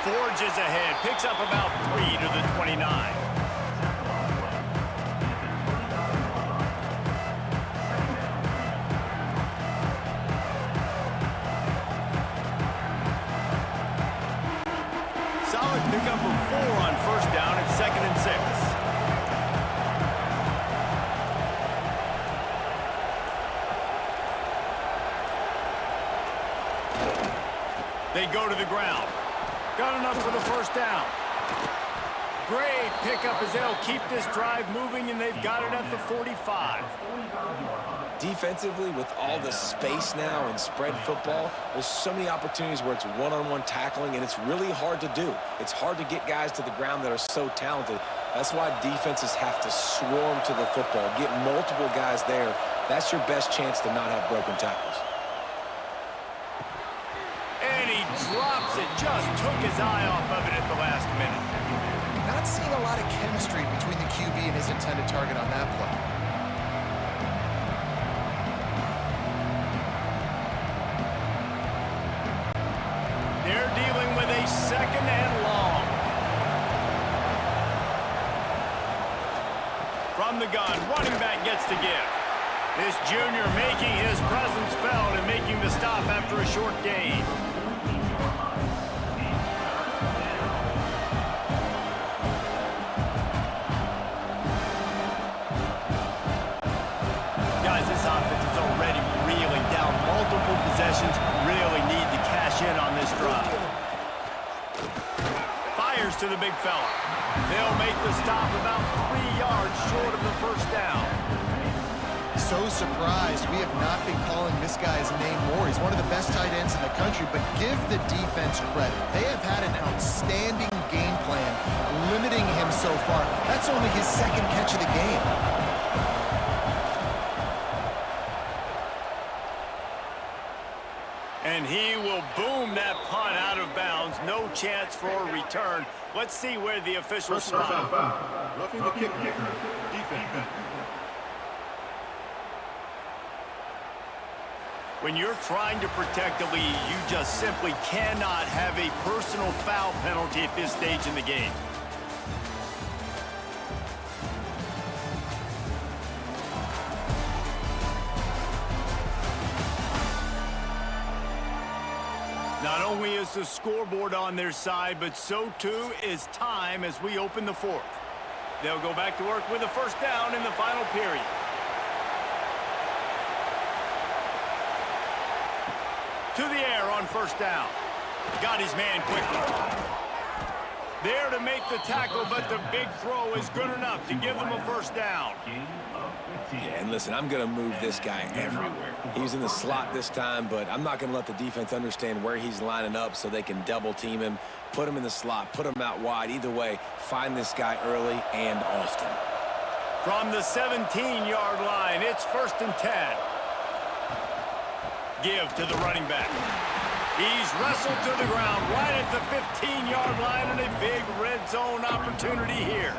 Forges ahead, picks up about 3 to the 29. Solid pickup of 4 on 1st down at 2nd and 6. They go to the ground. Got enough for the 1st down. Great pickup as they'll keep this drive moving, and they've got it at the 45. Defensively, with all the space now and spread football, there's so many opportunities where it's one-on-one tackling, and it's really hard to do. It's hard to get guys to the ground that are so talented. That's why defenses have to swarm to the football, get multiple guys there. That's your best chance to not have broken tackles. And he drops it, just took his eye off of it at the last minute. Not seeing a lot of chemistry between the QB and his intended target on that play. They're dealing with a 2nd and long. From the gun, running back gets the give. This junior making his presence felt and making the stop after a short gain. Guys, this offense is already reeling down. Multiple possessions, really need to cash in on this drive. Fires to the big fella. They'll make the stop about 3 yards short of the 1st down. So surprised we have not been calling this guy's name more. He's one of the best tight ends in the country, but give the defense credit. They have had an outstanding game plan limiting him so far. That's only his 2nd catch of the game. And he will boom that punt out of bounds. No chance for a return. Let's see where the officials stop. Roughing the kicker. Defense. When you're trying to protect the lead, you just simply cannot have a personal foul penalty at this stage in the game. Not only is the scoreboard on their side, but so too is time as we open the 4th. They'll go back to work with a 1st down in the final period. To the air on 1st down. Got his man quickly. There to make the tackle, but the big throw is good enough to give them a 1st down. Yeah, and listen, I'm going to move this guy everywhere. He's in the slot this time, but I'm not going to let the defense understand where he's lining up so they can double team him, put him in the slot, put him out wide. Either way, find this guy early and often. From the 17-yard line, it's 1st and 10. Give to the running back. He's wrestled to the ground right at the 15-yard line, and a big red zone opportunity here.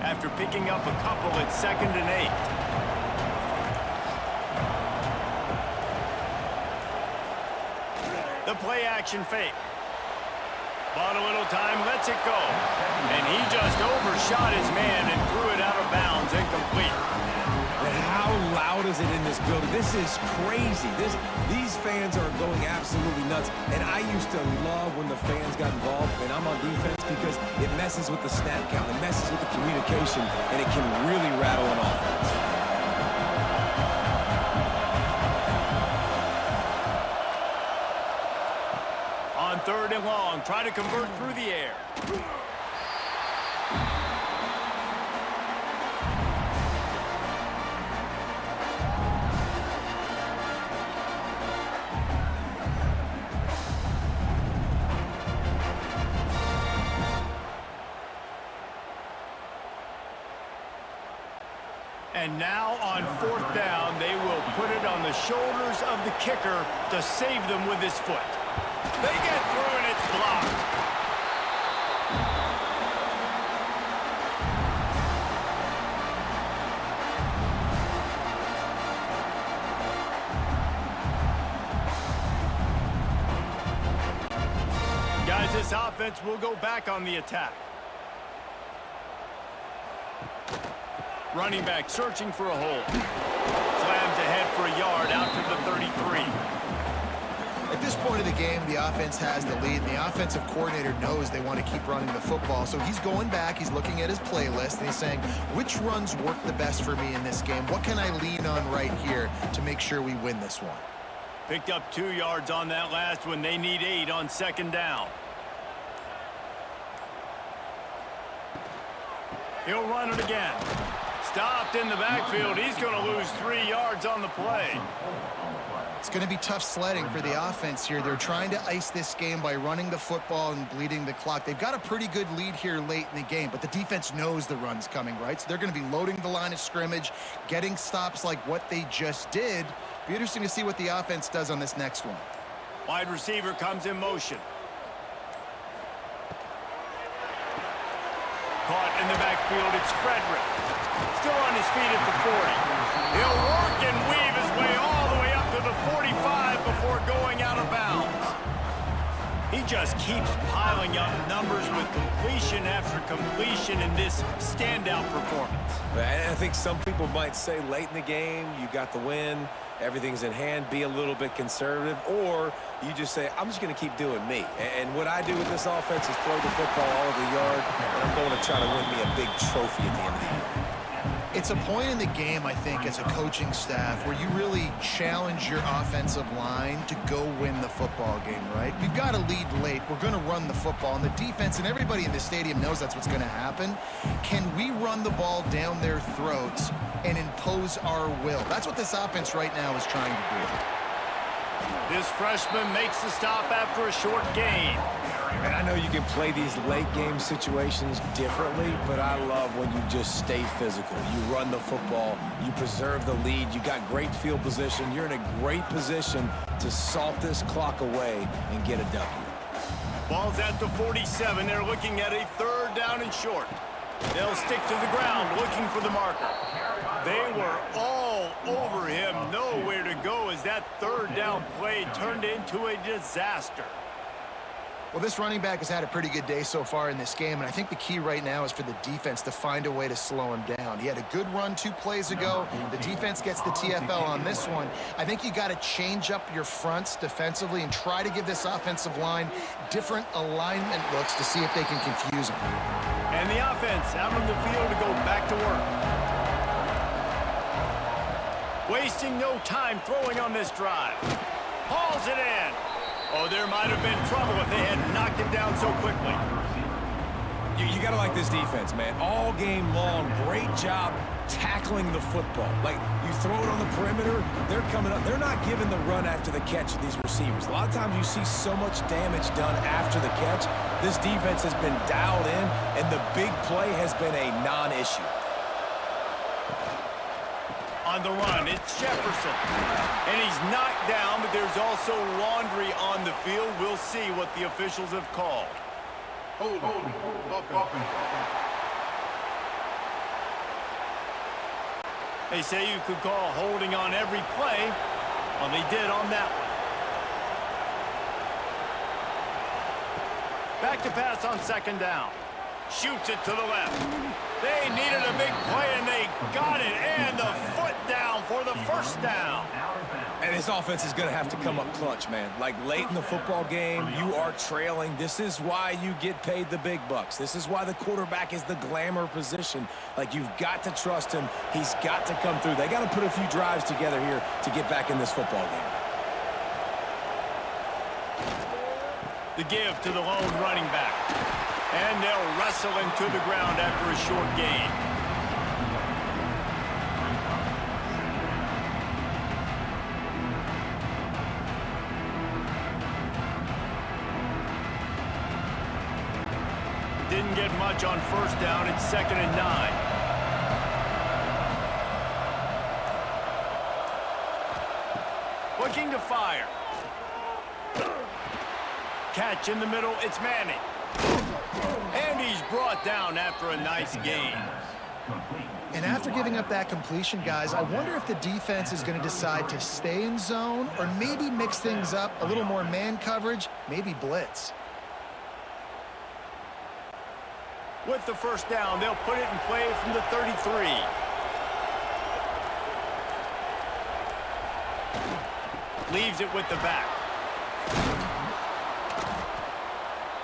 After picking up a couple at 2nd and 8. play action fake. Bought a little time, lets it go. And he just overshot his man and threw it out of bounds, incomplete. And how loud is it in this building? This is crazy. These fans are going absolutely nuts. And I used to love when the fans got involved, and I'm on defense, because it messes with the snap count, it messes with the communication, and it can really rattle an offense. On 3rd and long, try to convert through the air. And now on 4th down, they will put it on the shoulders of the kicker to save them with his foot. They get through and it's blocked. Guys, this offense will go back on the attack. Running back searching for a hole. Slams ahead for a yard out to the 33. At this point of the game, the offense has the lead, and the offensive coordinator knows they want to keep running the football. So he's going back, he's looking at his playlist, and he's saying, which runs work the best for me in this game? What can I lean on right here to make sure we win this one? Picked up 2 yards on that last one. They need 8 on 2nd down. He'll run it again. Stopped in the backfield. He's going to lose 3 yards on the play. It's going to be tough sledding for the offense here. They're trying to ice this game by running the football and bleeding the clock. They've got a pretty good lead here late in the game, but the defense knows the run's coming, right? So they're going to be loading the line of scrimmage, getting stops like what they just did. Be interesting to see what the offense does on this next one. Wide receiver comes in motion. Caught in the backfield, it's Frederick. Still on his feet at the 40. He'll work and weave his way all the way up to the 45 before going out of bounds. He just keeps piling up numbers with completion after completion in this standout performance. I think some people might say late in the game, you got the win, everything's in hand, be a little bit conservative, or you just say, I'm just going to keep doing me. And what I do with this offense is throw the football all over the yard, and I'm going to try to win me a big trophy at the end of the year. It's a point in the game, I think, as a coaching staff where you really challenge your offensive line to go win the football game, right? We've got to lead late. We're going to run the football. And the defense and everybody in the stadium knows that's what's going to happen. Can we run the ball down their throats and impose our will? That's what this offense right now is trying to do. This freshman makes the stop after a short gain. And I know you can play these late game situations differently, but I love when you just stay physical. You run the football, you preserve the lead, you got great field position, you're in a great position to salt this clock away and get a W. Ball's at the 47. They're looking at a 3rd down and short. They'll stick to the ground looking for the marker. They were all over him, nowhere to go as that 3rd down play turned into a disaster. Well, this running back has had a pretty good day so far in this game, and I think the key right now is for the defense to find a way to slow him down. He had a good run 2 plays ago. The defense gets the TFL on this one. I think you got to change up your fronts defensively and try to give this offensive line different alignment looks to see if they can confuse him. And the offense out on the field to go back to work. Wasting no time throwing on this drive. Hauls it in. Oh, there might have been trouble if they had knocked him down so quickly. You got to like this defense, man. All game long, great job tackling the football. Like, you throw it on the perimeter, they're coming up. They're not giving the run after the catch of these receivers. A lot of times you see so much damage done after the catch. This defense has been dialed in, and the big play has been a non-issue. On the run, it's Jefferson. And he's knocked down, but there's also laundry on the field. We'll see what the officials have called. Hold on. They say you could call holding on every play. Well, they did on that one. Back to pass on second down. Shoots it to the left. They needed a big play, and they got it. And the foot down for the first down. And this offense is going to have to come up clutch, man. Like late in the football game, you are trailing. This is why you get paid the big bucks. This is why the quarterback is the glamour position. Like, you've got to trust him. He's got to come through. They got to put a few drives together here to get back in this football game. The give to the lone running back. And they'll wrestle him to the ground after a short gain. Didn't get much on first down. It's 2nd and 9. Looking to fire. Catch in the middle. It's Manning. And he's brought down after a nice gain. And after giving up that completion, guys, I wonder if the defense is going to decide to stay in zone or maybe mix things up, a little more man coverage, maybe blitz. With the first down, they'll put it in play from the 33. Leaves it with the back.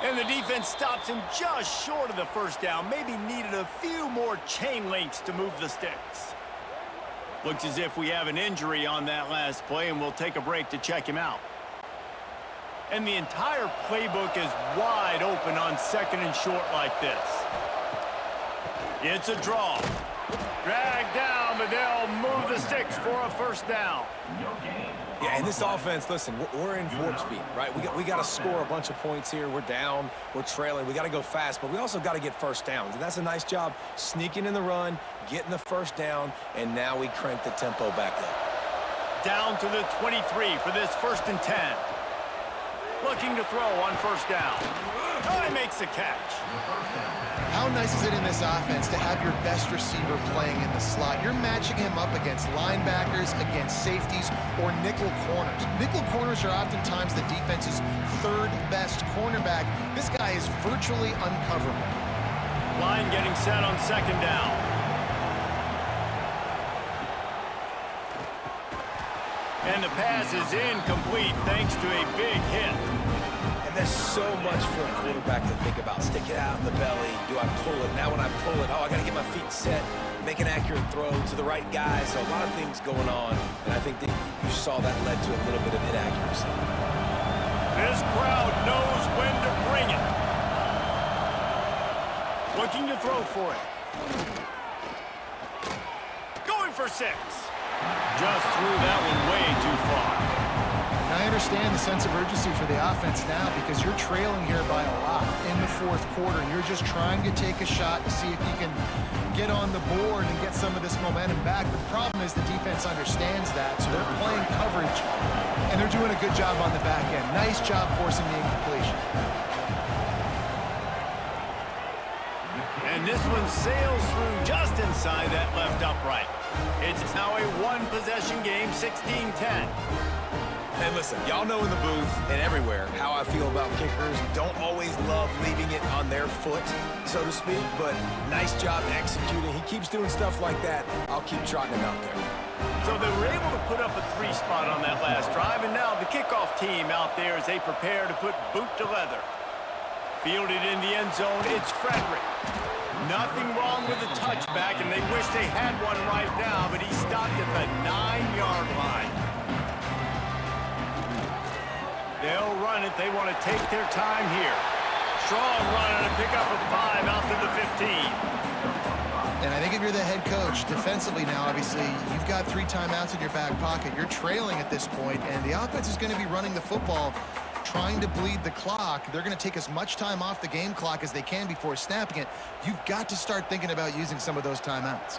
And the defense stops him just short of the first down. Maybe needed a few more chain links to move the sticks. Looks as if we have an injury on that last play, and we'll take a break to check him out. And the entire playbook is wide open on 2nd and short like this. It's a draw. Dragged down, but they'll move the sticks for a first down. Yeah, and this offense, listen, we're in warp speed, right? We got to score a bunch of points here. We're down. We're trailing. We got to go fast, but we also got to get first downs. And that's a nice job sneaking in the run, getting the first down, and now we crank the tempo back up. Down to the 23 for this 1st and 10. Looking to throw on first down. Oh, he makes the catch. How nice is it in this offense to have your best receiver playing in the slot? You're matching him up against linebackers, against safeties, or nickel corners. Nickel corners are oftentimes the defense's 3rd best cornerback. This guy is virtually uncoverable. Line getting set on 2nd down. And the pass is incomplete thanks to a big hit. And there's so much for a quarterback to think about. Stick it out in the belly. Do I pull it? Now when I pull it, oh, I got to get my feet set, make an accurate throw to the right guy. So a lot of things going on. And I think that you saw that led to a little bit of inaccuracy. This crowd knows when to bring it. Looking to throw for it. Going for 6. Just threw that one way too far. I understand the sense of urgency for the offense now because you're trailing here by a lot in the 4th quarter. You're just trying to take a shot to see if you can get on the board and get some of this momentum back. But the problem is the defense understands that, so they're playing coverage, and they're doing a good job on the back end. Nice job forcing the incompletion. And this one sails through just inside that left upright. It's now a one-possession game, 16-10. And listen, y'all know in the booth and everywhere how I feel about kickers. Don't always love leaving it on their foot, so to speak, but nice job executing. He keeps doing stuff like that. I'll keep trotting him out there. So they were able to put up a 3 spot on that last drive, and now the kickoff team out there as they prepare to put boot to leather. Fielded in the end zone, it's Frederick. Nothing wrong with the touchback, and they wish they had one right now, but he stopped at the 9-yard line. They'll run it. They want to take their time here. Strong run and a pick up of 5 out to the 15. And I think if you're the head coach, defensively now, obviously, you've got 3 timeouts in your back pocket. You're trailing at this point, and the offense is going to be running the football, trying to bleed the clock. They're going to take as much time off the game clock as they can before snapping it. You've got to start thinking about using some of those timeouts.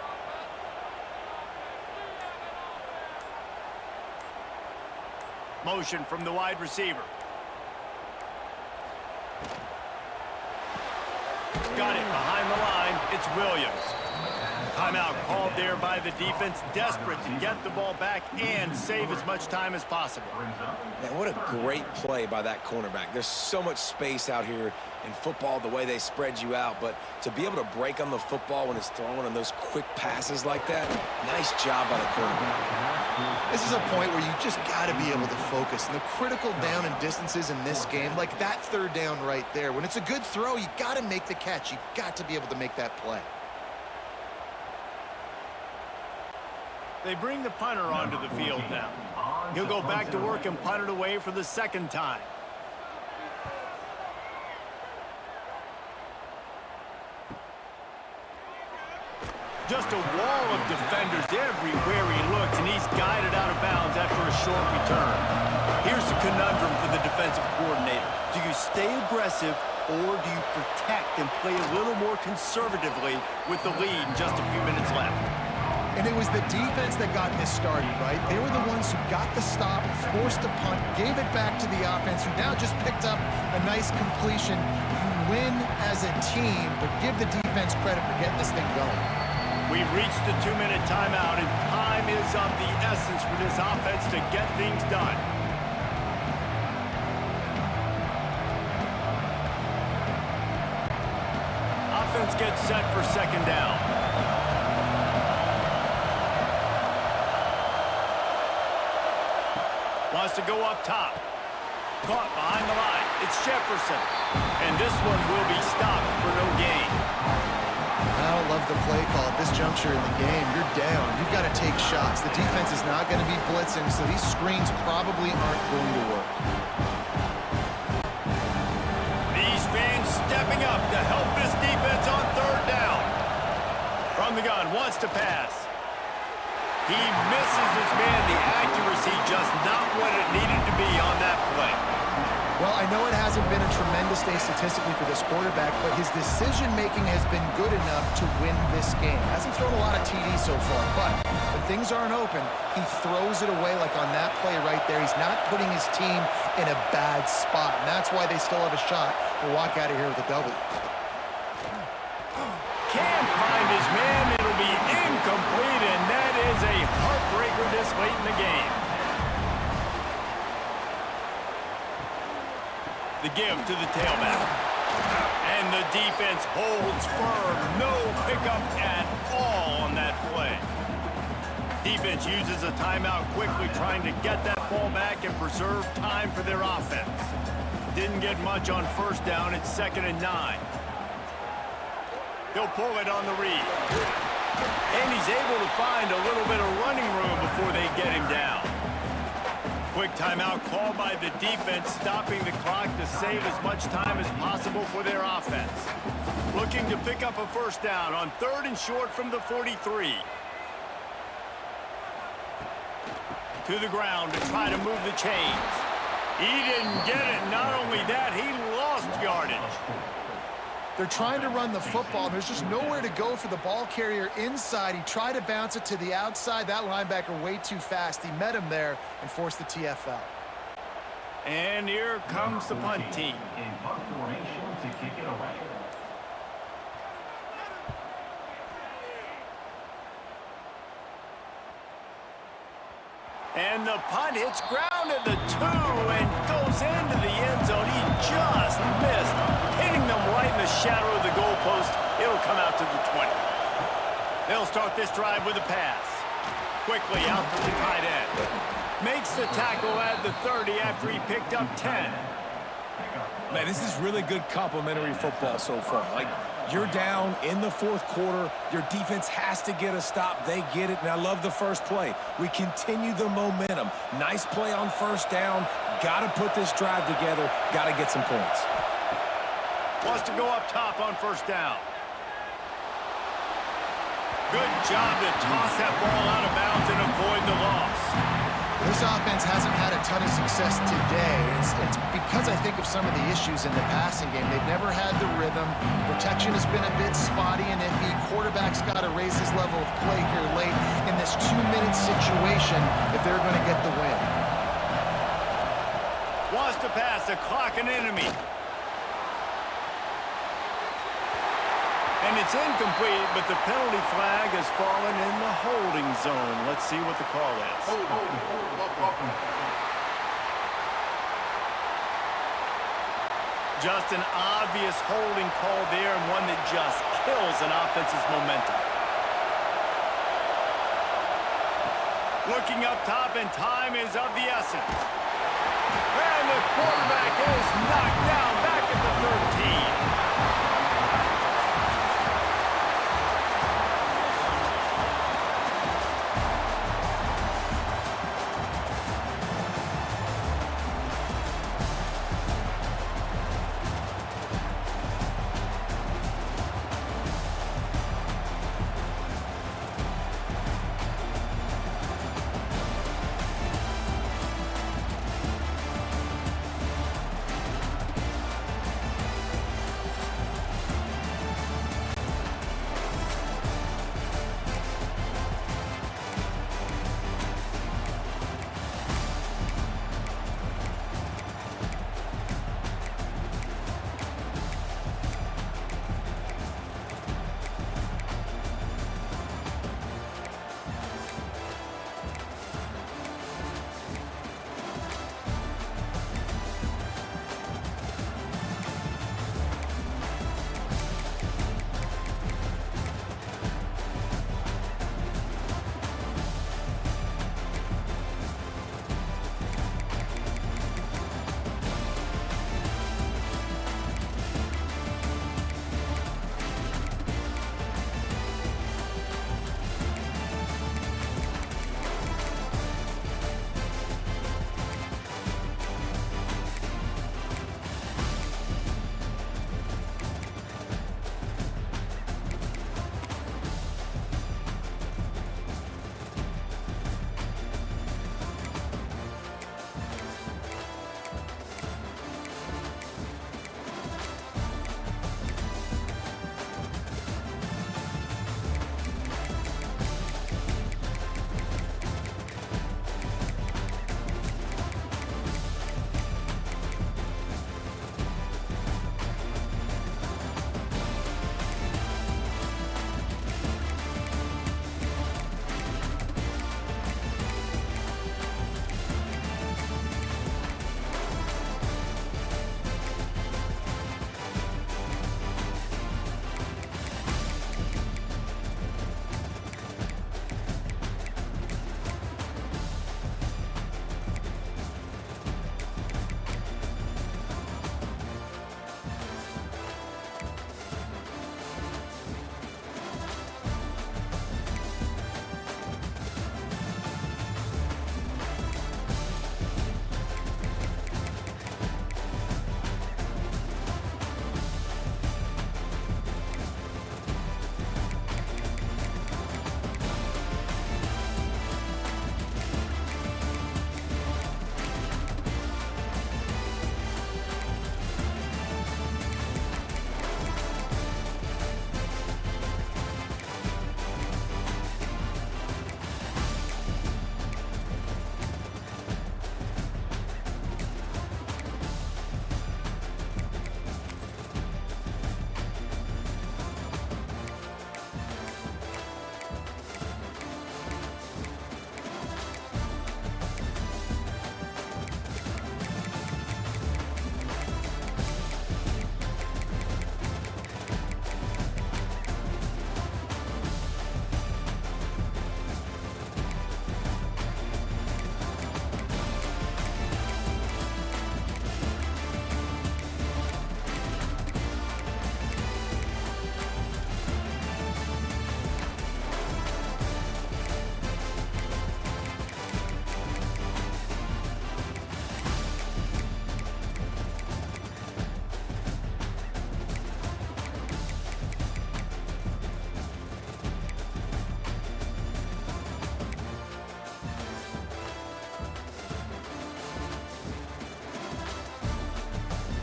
Motion from the wide receiver. Got it behind the line. It's Williams. Timeout called there by the defense, desperate to get the ball back and save as much time as possible. Man, what a great play by that cornerback. There's so much space out here in football, the way they spread you out, but to be able to break on the football when it's thrown on those quick passes like that, nice job by the cornerback. This is a point where you just got to be able to focus. And the critical down and distances in this game, like that third down right there, when it's a good throw, you got to make the catch. You got to be able to make that play. They bring the punter onto the field now. He'll go back to work and punt it away for the second time. Just a wall of defenders everywhere he looks, and he's guided out of bounds after a short return. Here's the conundrum for the defensive coordinator. Do you stay aggressive, or do you protect and play a little more conservatively with the lead and just a few minutes left? And it was the defense that got this started, right? They were the ones who got the stop, forced a punt, gave it back to the offense, who now just picked up a nice completion. You win as a team, but give the defense credit for getting this thing going. We've reached the 2-minute timeout, and time is of the essence for this offense to get things done. Offense gets set for second down. Wants to go up top. Caught behind the line. It's Jefferson. And this one will be stopped for no gain. I don't love the play call at this juncture in the game. You're down. You've got to take shots. The defense is not going to be blitzing, so these screens probably aren't going to work. These fans stepping up to help this defense on third down. From the gun, wants to pass. He misses his man. The accuracy just not what it needed to be on that play. Well, I know it hasn't been a tremendous day statistically for this quarterback, but his decision-making has been good enough to win this game. Hasn't thrown a lot of TDs so far, but when things aren't open, he throws it away like on that play right there. He's not putting his team in a bad spot, and that's why they still have a shot to walk out of here with a W. Can't find his man. It'll be incomplete, and that is a heartbreaker this late in the game. The give to the tailback. And the defense holds firm. No pickup at all on that play. Defense uses a timeout quickly, trying to get that ball back and preserve time for their offense. Didn't get much on first down. It's 2nd and 9. He'll pull it on the read. And he's able to find a little bit of running room before they get him down. Quick timeout called by the defense, stopping the clock to save as much time as possible for their offense. Looking to pick up a first down on 3rd and short from the 43. To the ground to try to move the chains. He didn't get it. Not only that, he lost yardage. They're trying to run the football, and there's just nowhere to go for the ball carrier inside. He tried to bounce it to the outside. That linebacker way too fast. He met him there and forced the TFL. And here comes the punt team. In punt formation to kick it away. And the punt hits ground at the 2 and goes into the end zone. He just missed, hitting them right in the shadow of the goalpost. It'll come out to the 20. They'll start this drive with a pass. Quickly out to the tight end. Makes the tackle at the 30 after he picked up 10. Man, this is really good complimentary football so far. Like, you're down in the 4th quarter. Your defense has to get a stop. They get it, and I love the first play. We continue the momentum. Nice play on first down. Got to put this drive together. Got to get some points. Wants to go up top on first down. Good job to toss that ball out of bounds and avoid the loss. This offense hasn't had a ton of success today. It's because I think of some of the issues in the passing game. They've never had the rhythm. Protection has been a bit spotty and iffy. Quarterback's got to raise his level of play here late in this 2-minute situation if they're going to get the win. Wants to pass the clock, an enemy. And it's incomplete, but the penalty flag has fallen in the holding zone. Let's see what the call is. Just an obvious holding call there, and one that just kills an offense's momentum. Looking up top, and time is of the essence. And the quarterback is